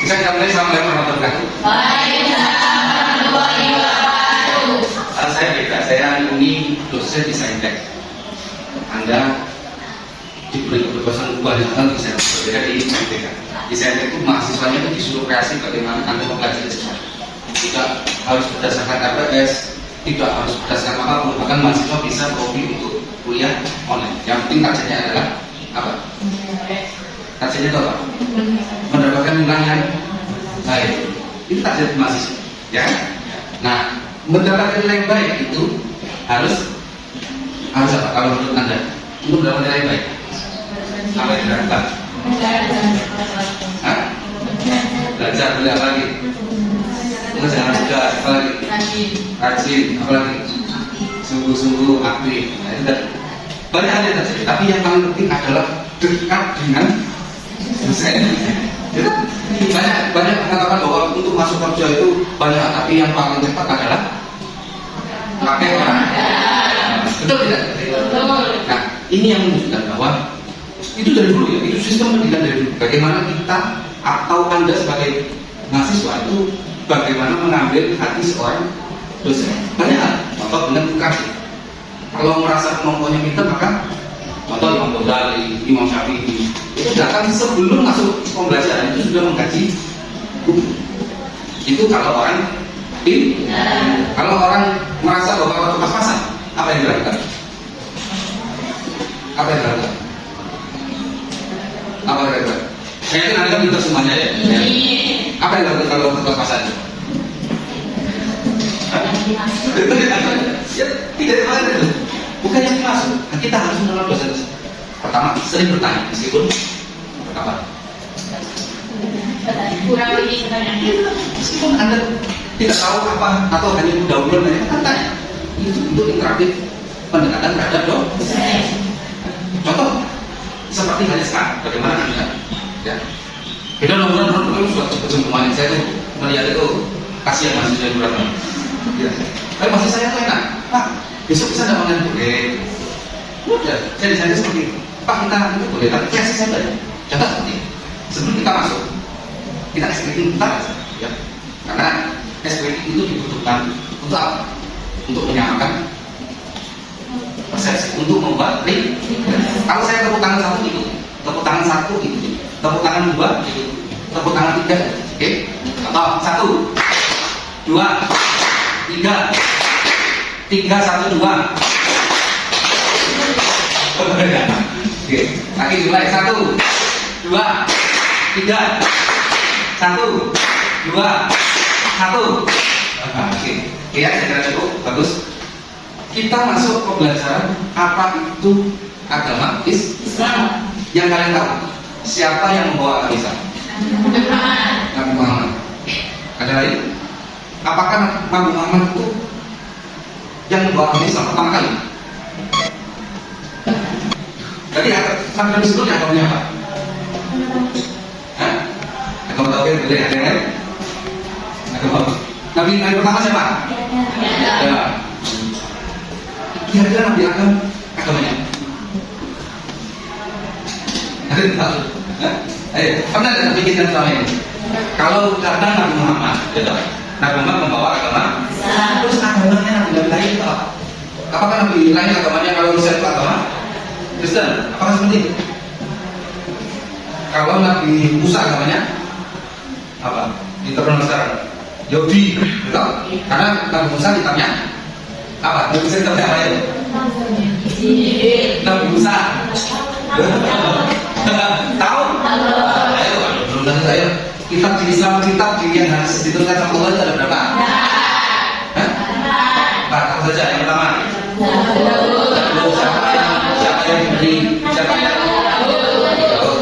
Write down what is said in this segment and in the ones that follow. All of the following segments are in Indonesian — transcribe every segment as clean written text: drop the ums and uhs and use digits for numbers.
Bisa kita mulai. Assalamualaikum warahmatullahi wabarakatuh. Waalaikumsalam warahmatullahi wabarakatuh. Saya Beka, saya ini dosen di Saintek. Anda diberi kebebasan kebanyakan di Saintek, berbeda di Saintek. Di Saintek itu mahasiswanya itu disuruh kreasi bagaimana Anda mempelajari sesuatu. Tidak harus berdasarkan RPS, tidak harus berdasarkan apapun. Bahkan mahasiswa bisa hobi untuk kuliah online. Yang penting targetnya adalah apa? Targetnya itu apa? Mendapatkan nilai yang baik. Itu target mahasiswa, ya. Nah, mendapatkan nilai yang baik itu harus apa? Kalau menurut Anda, untuk mendapatkan nilai yang baik, apa yang dilakukan? Hah? Belajar, belajar lagi. Jangan juga, apa lagi? Rajin, apa lagi? Sungguh-sungguh aktif. Nah, itu banyak hal yang terjadi. Tapi yang paling penting adalah dekat dengan dosen. Banyak mengatakan bahwa untuk masuk kerja itu banyak, tapi yang paling cepat adalah pakai orang. Betul tidak? Nah, ini yang menunjukkan bahwa itu dari dulu ya, itu sistem pendidikan dari dulu. Bagaimana kita atau Anda sebagai mahasiswa itu bagaimana mengambil hati seorang dosen. Banyak hal, contoh dengan edukasi. Kalau merasa kemampuannya pintar, maka contoh Imam Ghazali, Imam Syafi'i itu datang sebelum masuk pembelajaran itu sudah mengkaji buku. Itu kalau orang pintar. Kalau orang merasa bahwa waktu pas-pasan, apa yang dilakukan? Apa yang dilakukan? Apa yang dilakukan? Saya yakin Anda pintar semuanya ya. Apa yang dilakukan kalau waktu pas-pasan? Ya, tidak ada itu. Bukan yang masuk. Nah, kita harus mengenal dosen. Pertama, sering bertanya meskipun apa? Kurang lebih sebenarnya. Meskipun Anda tidak tahu apa atau hanya mudah-mudahan nanya, kan tanya. Itu interaktif pendekatan terhadap dosen. Contoh seperti halnya sekarang, bagaimana Anda? Ya. Kita mudah-mudahan sudah kemarin saya tuh melihat itu kasihan mahasiswa yang berat. Ya. Tapi masih saya tuh enak, Pak. Besok bisa nggak online boleh? Udah, saya disana seperti itu. Pak, kita itu boleh, tapi kasih saya belajar. Contoh seperti ini. Sebelum kita masuk, kita screening bentar aja, ya. Karena screening itu dibutuhkan untuk apa? Untuk menyamakan persepsi, untuk membuat link. Kalau saya tepuk tangan satu itu, tepuk tangan satu itu, tepuk tangan dua itu, tepuk tangan tiga, oke? Contoh 1, 2, 3, 1, 2. Oke, lagi mulai 1, 2, 3, 1, 2, 1. Oke, ya saya kira cukup bagus. Kita masuk ke pembelajaran apa itu agama Islam. Yang kalian tahu siapa yang membawa agama Islam? Nabi Muhammad. Ada lain? Apakah Nabi Muhammad itu yang membawa agama Islam pertama kali? Jadi Nabi sebelumnya agamanya apa? Hah? Agama tauhid boleh ada yang lain? Agama Nabi pertama siapa? Ya. Kira-kira Nabi agamanya? Ada yang tahu? Ayo, pernah tidak pikirkan selama ini? Kalau datang Nabi Muhammad, Nabi Muhammad membawa agama, terus agamanya Nabi lain itu apa? Apakah Nabi lain agamanya kalau Rusia itu agama Kristen? Apakah seperti itu? Kalau Nabi Musa agamanya apa? Internal sekarang Yahudi, betul? Karena Nabi Musa ditanya apa? Nabi Musa ditanya apa itu? Nabi Musa tahu? Ayo, belum tentu ayo. Kitab di Islam, kitab yang harus diturunkan sama Allah itu ada berapa? Hah? Apa saja yang pertama? Siapa yang diberi? Siapa yang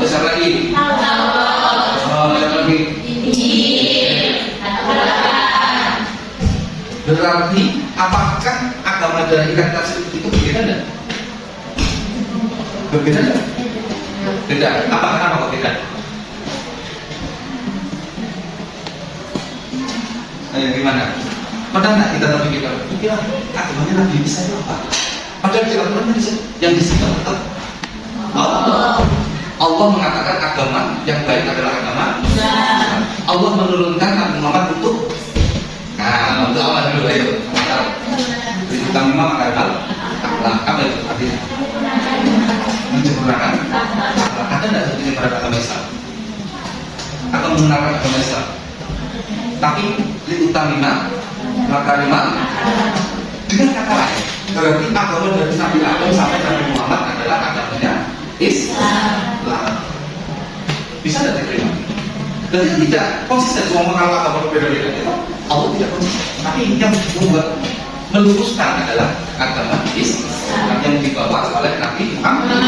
besar lagi? Oh, yang lagi. Berarti apakah agama dari kitab itu berbeda enggak? Berbeda enggak? Beda. Apa kenapa kok beda? Ayo gimana? Padahal nggak kita terpikir agamanya Nabi Isa itu apa? Padahal di Al-Quran yang disebut tetap Allah. Allah mengatakan agama yang baik adalah agama Islam. makanan akhlak. Apa itu artinya? Menyempurnakan akhlak. Ada tidak seperti pada agama Islam? Atau mengenalkan agama Islam? Tapi liutamina makarima dengan kata lain berarti agama dari Nabi Adam sampai Nabi Muhammad adalah agamanya Islam. Bisa tidak diterima? Jadi tidak konsisten semua mengenal agama berbeda-beda itu Allah tidak konsisten. Tapi yang membuat meluruskan adalah agama Islam yang dibawa oleh Nabi Muhammad.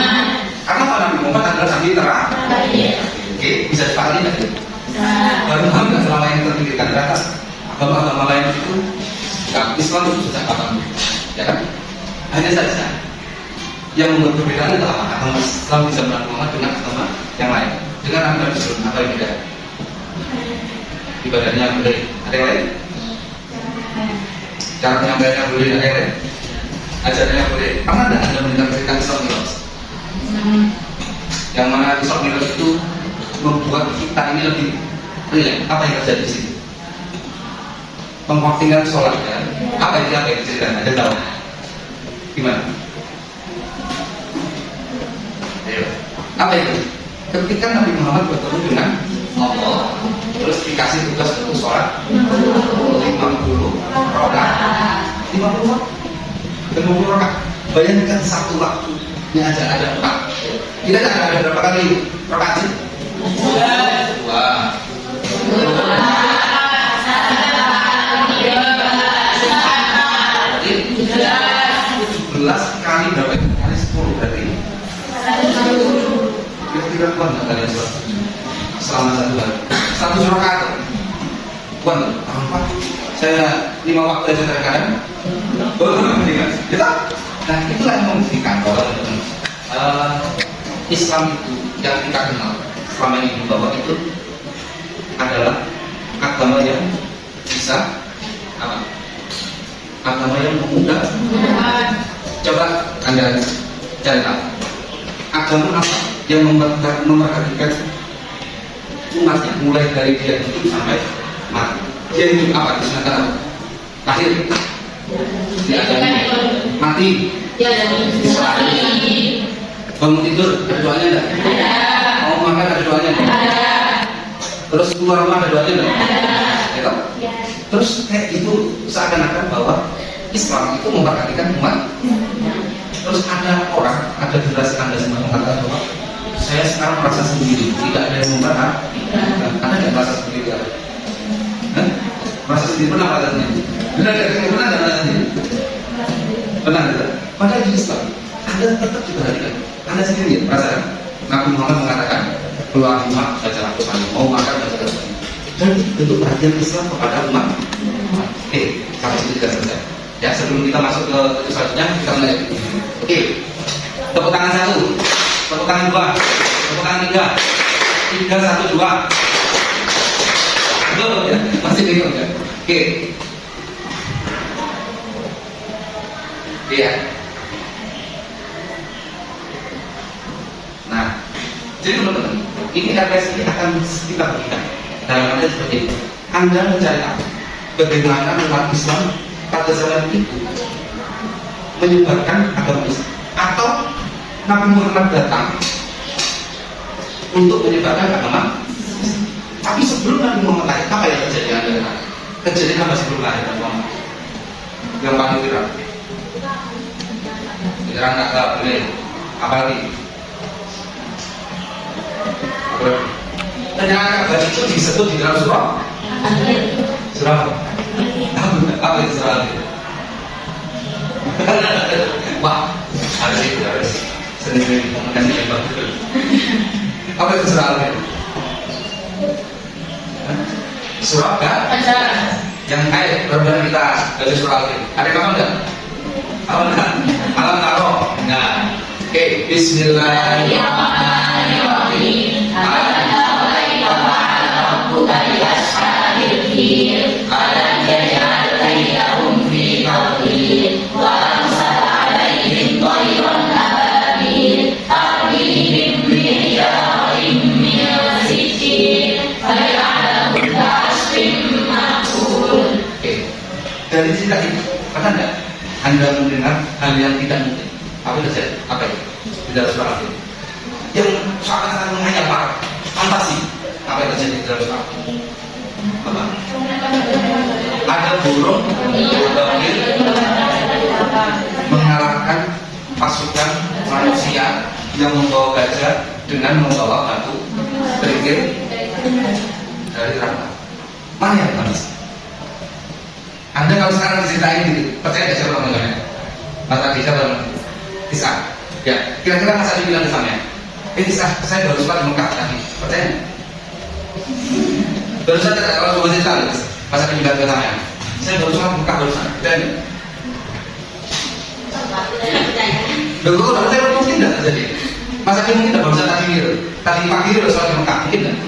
Karena Nabi Muhammad adalah Nabi terakhir. Oke, bisa dipahami tidak? Baru Muhammad selama yang terpikirkan ternyata agama-agama lain itu Islam itu sejak kapan? Ya kan? Hanya saja yang membuat perbedaan adalah agama Islam di zaman Muhammad dengan agama yang lain. Dengan Nabi sebelum apa yang beda? Ibadahnya boleh, ada yang lain? Cara penyampaiannya boleh, ada yang lain? Ajarannya boleh. Pernah tidak Anda mendengarkan Islam Mi'raj? Yang mana Islam Mi'raj itu membuat kita ini lebih rileks. Apa yang terjadi di sini? Pemwaktingan sholat kan? Apa yang diceritakan? Ada tahu? Gimana? Ayo. Apa itu? Ketika Nabi Muhammad bertemu dengan Allah, terus dikasih tugas untuk sholat 50 rakaat. 50 rakaat. Bayangkan satu waktu ini aja ada 4. Kita ada berapa kali rakaat sih? 11 kali berapa? Kali 10 berarti kira-kira kuat nggak kalian sholat selama 1 hari? 100 rakaat kuat nggak? Apa? Saya 5 waktu aja kadang-kadang nah itulah yang membuktikan bahwa Islam itu yang kita kenal selama ini bahwa itu adalah agama yang bisa apa? Agama yang memudah. Coba Anda cari tahu agama apa yang memperhatikan umatnya mulai dari dia hidup sampai mati. Dia hidup apa? Disanakan apa? Lahir, diajari, mati, bangun tidur, ada doanya enggak? Mau makan ada doanya enggak? Terus keluar rumah ada doanya enggak? Ya, terus kayak gitu seakan-akan bahwa Islam itu memperhatikan umat. Terus ada orang, ada generasi Anda semua mengatakan bahwa saya sekarang merasa sendiri, tidak ada yang memperhatikan. Anda tidak merasa sendiri? Merasa sendiri pernah rasanya? Benar sendiri? Benar tidak? Padahal di Islam Anda tetap diperhatikan. Anda sendiri merasakan Nabi Muhammad mengatakan keluar rumah baca Al-Quran, mau makan baca Al-Quran. Dan itu bentuk perhatian Islam kepada umat. Oke, sampai situ tidak selesai. Ya, sebelum kita masuk ke selanjutnya kita mulai. Oke, tepuk tangan 1, tepuk tangan 2, tepuk tangan 3, 3, 1, 2. Belum ya, masih bingung ya. Oke, lihat. Nah, jadi teman-teman, ini RPS ini akan kita berikan dalam arti seperti ini. Anda mencari tahu bagaimana umat Islam pada zaman itu menyebarkan agama Islam, atau Nabi Muhammad datang untuk menyebarkan agama Islam. Tapi sebelum Nabi Muhammad lahir, apa yang terjadi? Kejadian apa sebelum lahir Nabi Muhammad? Yang paling viral, pikiran nggak tahu boleh. Apalagi ternyata itu disebut di dalam surah apa itu surah? Wah, harus sendiri mengenai hebat. Apa itu surah? Surah kan? Yang berbeda kita dari surah Al-Fatihah. Ada kapan enggak? Alam Taro. Nah, oke, Bismillahirrahmanirrahim. Dari cerita itu, kata enggak? Anda mendengar hal yang tidak mungkin. Apa itu saja? Apa itu? Di dalam surah itu. Yang seakan-akan menghayal parah, fantasi. Apa yang terjadi di dalam surah? Apa? Ada burung bangkit mengalahkan pasukan manusia yang membawa gajah dengan membawa batu kerikil dari neraka. Mana yang manis? Anda kalau sekarang diceritain gitu, percaya nggak siapa mendengarnya? Mas Adi, siapa yang Tisah? Ya, kira-kira Mas Adi bilang kesannya, Tisah, saya baru sholat di Mekah tadi, percaya nggak? Baru saja kalau coba cerita, Mas Adi bilang kesannya, saya baru sholat di Mekah barusan, percaya nggak? Betul, saya mungkin nggak terjadi. Mas Adi mungkin nggak barusan tadi pagi udah sholat di Mekah, mungkin nggak?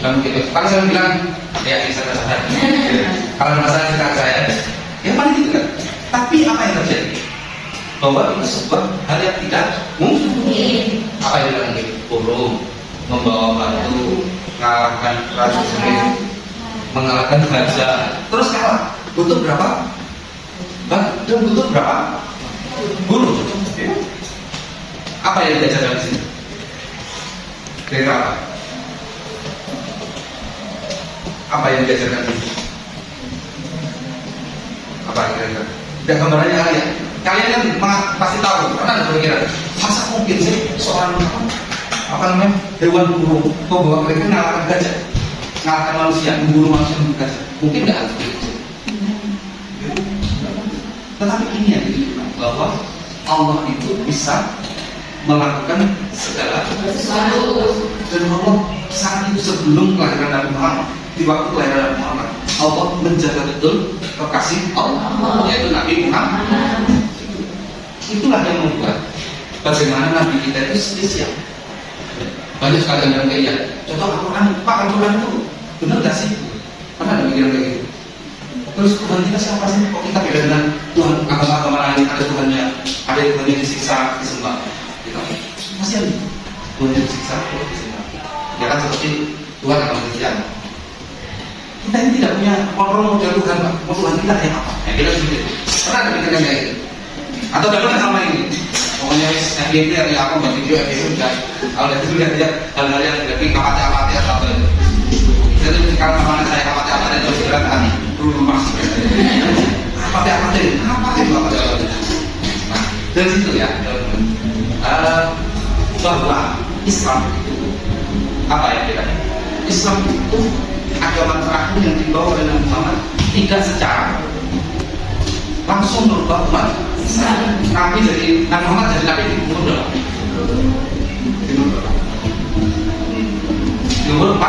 Nggak mungkin. Kalau saya bilang, ya saya sadar. Kalau masalah cerita saya, ya paling gitu kan. Tapi apa yang terjadi? Bahwa itu sebuah hal yang tidak mungkin. Apa yang terjadi? Burung membawa batu, mengalahkan prajurit, mengalahkan gajah, terus kalah. Butuh berapa? Dan butuh berapa? Burung. Apa yang diajarkan di sini? Kira apa? Apa yang diajarkan di sini? Apa kira-kira? Dan gambarannya kalian kan pasti tahu, pernah ada berpikiran, masa mungkin sih seorang apa namanya hewan burung membawa mereka mengalahkan gajah, mengalahkan manusia, memburu manusia dengan gajah? Mungkin nggak seperti itu. Tetapi ini yang ditunjukkan bahwa Allah itu bisa melakukan segala sesuatu. Dan Allah saat itu sebelum kelahiran Nabi Muhammad, di waktu kelahiran Nabi Muhammad, Allah menjaga betul kekasih Allah, yaitu Nabi Muhammad. Itulah yang membuat bagaimana Nabi kita itu spesial. Banyak sekali yang bilang kayak iya. Contoh Al-Quran, Pak Al-Quran itu benar gak sih? Pernah ada pikiran kayak gitu? Terus Tuhan kita siapa sih? Kok kita beda dengan Tuhan agama-agama lain? Ada Tuhannya disiksa, disembah. Gitu. Masih ada Tuhannya disiksa, disembah. Ya kan seperti Tuhan agama Kristen. Kita ini tidak punya kontrol model Tuhan, Pak. Mau Tuhan kita kayak apa? Ya kita seperti itu. Pernah ada pikiran kayak gitu? Atau dapat sama ini? Pokoknya FBT atau apa buat video FBT udah. Kalau itu lihat aja hal-hal yang lebih kapati atau apa itu. Jadi kalau sama saya kapati terus berangkat dulu mas. Kapati apa itu? Nah dari situ ya, bahwa Islam itu apa ya bedanya? Islam itu agama terakhir yang dibawa oleh Nabi Muhammad, tidak secara langsung merubah umat Nabi jadi Nabi Muhammad jadi Nabi di umur berapa? Di umur 40.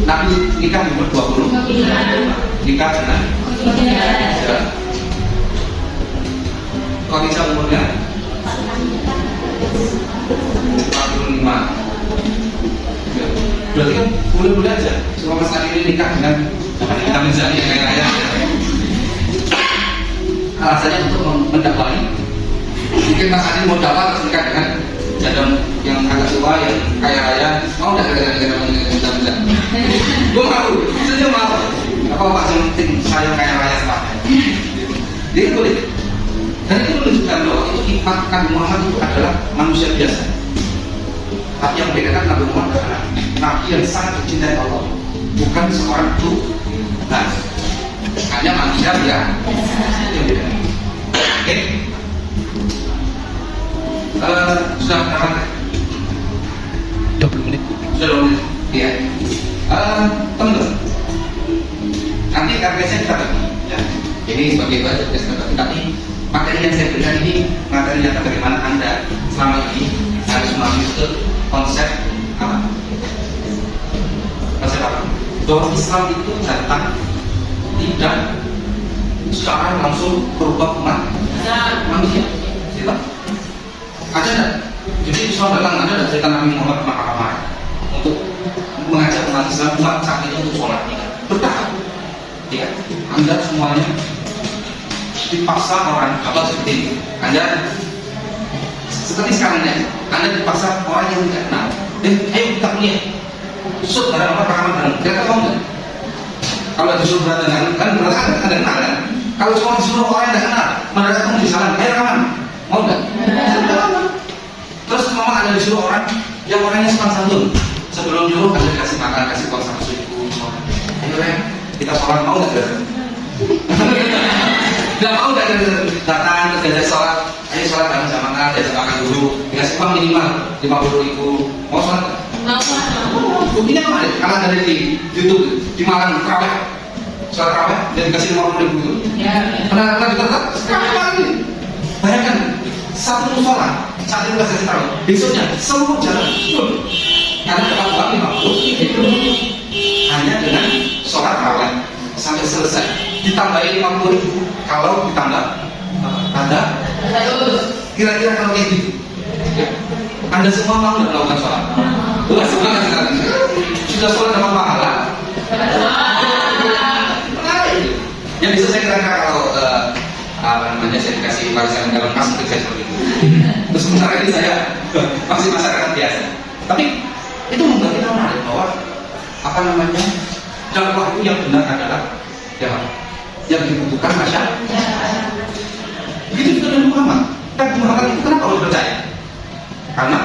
Nabi nikah di umur 20. Nikah dengan Khadijah umurnya 45. Berarti kan boleh-boleh aja. Cuma Mas Adi ini nikah dengan kita misalnya yang kaya-kaya. Alasannya untuk mendakwai. Mungkin Mas Adi mau dakwah terus nikah dengan jadon yang agak tua, yang kaya raya. Mau nggak kira-kira kita? Gue mau, saya mau. Apa yang penting saya kaya raya sepatnya. Jadi boleh. Dan itu menunjukkan bahwa itu hikmat Nabi Muhammad itu adalah manusia biasa. Tapi yang membedakan Nabi Muhammad adalah Nabi yang sangat dicintai Allah, bukan seorang Tuhan. Hanya manusia yang beda. Oke, sudah berapa? 20 menit. Sudah 20 menit. Iya. Teman-teman, nanti RPS-nya kita bagi. Ya. Ini sebagai budget kita bagi. Tapi materi yang saya berikan ini materi yang bagaimana Anda selama ini harus memahami betul konsep apa? Konsep apa? Bahwa Islam itu datang tidak secara langsung berubah umat manusia. Tidak. Ada tidak? Jadi Islam datang ada tidak cerita Nabi Muhammad Makamah untuk mengajak umat Islam umat saat itu untuk sholat tidak bertahap. Tidak. Anda semuanya dipaksa orang apa seperti ini. Anda seperti sekarang ya, Anda dipaksa orang yang tidak kenal. Ayo kita kuliah. Susut ada orang rekaman bareng. Kira-kira mau nggak? Kalau disuruh berat dengan kan berarti Anda kenal kan? Kalau cuma disuruh orang yang tidak kenal, mendadak kamu di jalan, ayo rekaman, mau nggak? Terus memang ada disuruh orang yang orangnya sopan santun. Sebelum nyuruh ada dikasih makan, kasih uang sama suku. Ayo Ren, kita sholat, mau nggak? Nggak mau nggak datang terus diajak sholat. Ayo sholat bareng jamaah, diajak makan dulu. Dikasih uang minimal 50.000. Mau sholat? Buktinya kemarin, karena ada di YouTube di Malang terawih, sholat terawih dan dikasih 50.000 itu. Pernah ditertak? Sekarang bayangkan satu musola saat itu kasih tahu, besoknya seluruh jalan full karena dapat uang 50 hanya dengan sholat terawih sampai selesai. Ditambahin 50.000 kalau ditambah tanda. Kira-kira kalau kayak gitu, Anda semua mau nggak melakukan sholat? Bukan semua kan sudah sholat dapat pahala. Yang bisa saya kira-kira kalau saya dikasih warisan dalam masuk kerja seperti itu. Terus sementara ini saya masih masyarakat biasa. Tapi itu membuat kita menarik bahwa dakwah itu yang benar adalah yang dibutuhkan masyarakat. Begitu juga dengan Muhammad. Dan Muhammad itu kenapa harus percaya? Karena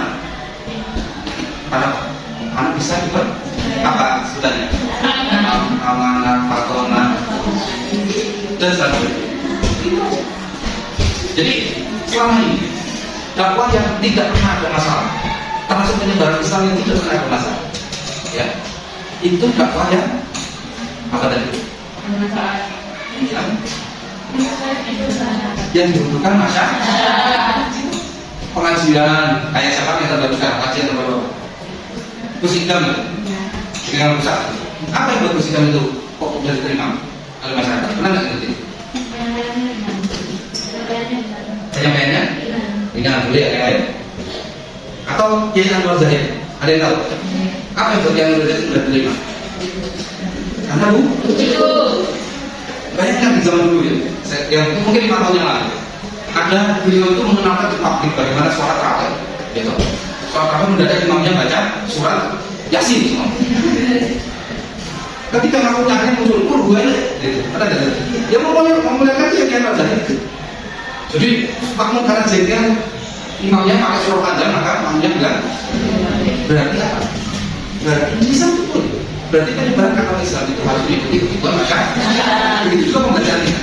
bisa juga apa sebenarnya? Amanah, fatona, dan sebagainya. Jadi selama ini dakwah yang tidak pernah ada masalah, termasuk penyebaran Islam yang tidak pernah ada masalah, ya itu dakwah yang apa tadi? Yang dibutuhkan masyarakat. Pengajian kayak siapa yang terbaru sekarang? Kajian terbaru Gus Idam dengan pusat. Apa yang buat Gus Idam itu kok sudah diterima oleh masyarakat? Pernah nggak ngerti? Penyampaiannya? Ingat boleh ya yang lain? Atau Kiai Anwar Zahid? Ada yang tahu? Apa yang buat Kiai Anwar Zahid sudah diterima? Karena bayangkan di zaman dulu ya, yang mungkin 5 tahun yang lalu, ada beliau itu mengenalkan ke publik bagaimana sholat terawih, gitu. Sholat terawih mendadak imamnya baca surat Yasin semua. Ketika ngaku-ngakunya muncul, gue gitu. Ada. Ya memulaikan dia yang baca itu. Jadi makmum karena jengkel imamnya pakai surat panjang, maka imamnya bilang berarti apa? Berarti bisa betul. Berarti penyebaran agama Islam itu harus diikuti kebutuhan masyarakat. Begitu juga pembelajarannya.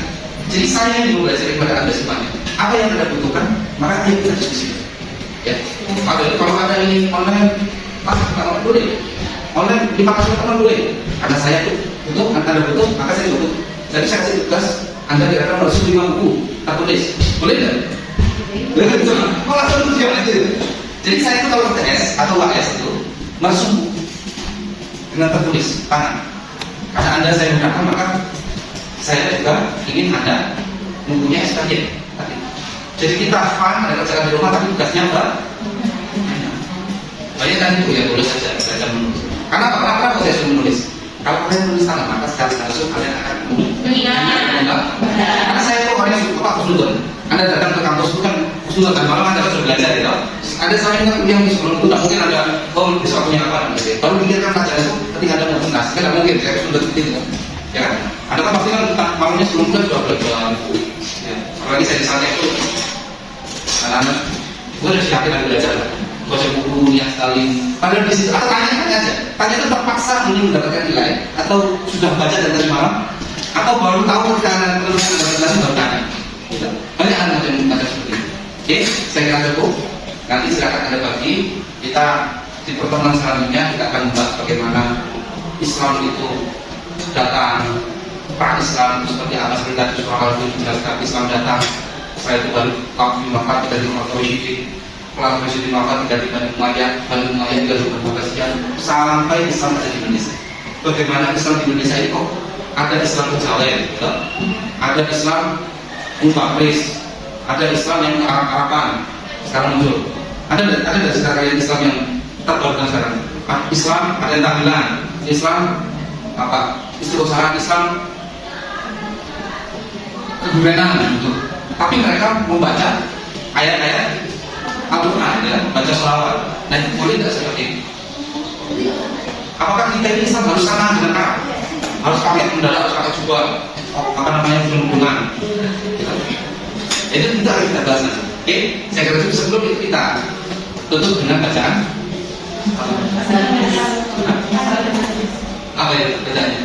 Jadi saya yang belajar kepada Anda semuanya. Apa yang Anda butuhkan, maka ayo kita diskusi. Ya. Kalau ada ini online, nggak boleh. Online 500 teman boleh. Karena saya tuh butuh, Anda butuh, maka saya butuh. Jadi saya kasih tugas, Anda kira-kira harus 5 buku tertulis. Boleh nggak? Malah langsung diam aja. Jadi saya itu kalau TS atau WS itu langsung dengan tertulis tangan. Karena Anda saya gunakan, maka saya juga ingin Anda mempunyai SKJ. Jadi kita ada kerjaan di rumah, tapi tugasnya apa? Banyak kan itu ya, tulis saja, belajar menulis. Kenapa saya suruh menulis? Kalau kalian menulis tangan, maka secara langsung kalian akan mengingat. Karena saya itu orangnya suka khusnudon. Anda datang ke kampus itu kan khusnudon, dan malam Anda sudah belajar ya. Ada saya yang sebelum itu tidak mungkin ada besok punya apa gitu. Kalau pikirkan pelajaran itu ketika Anda mau tuntas, kan tidak mungkin saya sudah itu. Ya kan? Anda kan pasti kan maunya sebelum itu sudah belajar. Ya. Apalagi saya di sana itu anak-anak, gue udah yakin Anda belajar. Baca buku yang sekali. Padahal di situ atau tanya aja. Tanya itu terpaksa ingin mendapatkan nilai, atau sudah baca dan tadi malam, atau baru tahu ketika Anda terus mendapatkan baru tanya. Banyak anak yang ada seperti itu. Oke, saya kira cukup. Nanti silakan Anda bagi. Kita di pertemuan selanjutnya kita akan membahas bagaimana Islam itu datang, pra Islam itu seperti apa, seperti tadi surah Al-Qur'an dijelaskan. Islam datang, setelah itu baru kaum Makkah tidak dimaksudkan, pelan Presiden Makkah tidak Bani Umayyah juga berbagian sampai Islam ada di Indonesia. Bagaimana Islam di Indonesia ini kok ada Islam Kejawen, gitu? Ada Islam Umpapris, ada Islam yang Arab-Araban sekarang muncul. Ada sekarang Islam yang terbaru sekarang. Islam ada yang tahlilan, Islam apa? Istiqosahan, Islam kegurenan gitu. Tapi mereka membaca ayat-ayat Al-Quran, ya, baca sholawat. Nah itu boleh tidak seperti itu? Apakah kita ini Islam harus sama dengan Arab? harus pakai mendadak, harus pakai juga apa namanya hitung-hitungan. Itu kita akan kita bahas nanti. Oke, saya kira itu sebelum itu kita tutup dengan bacaan. Apa ya bacanya?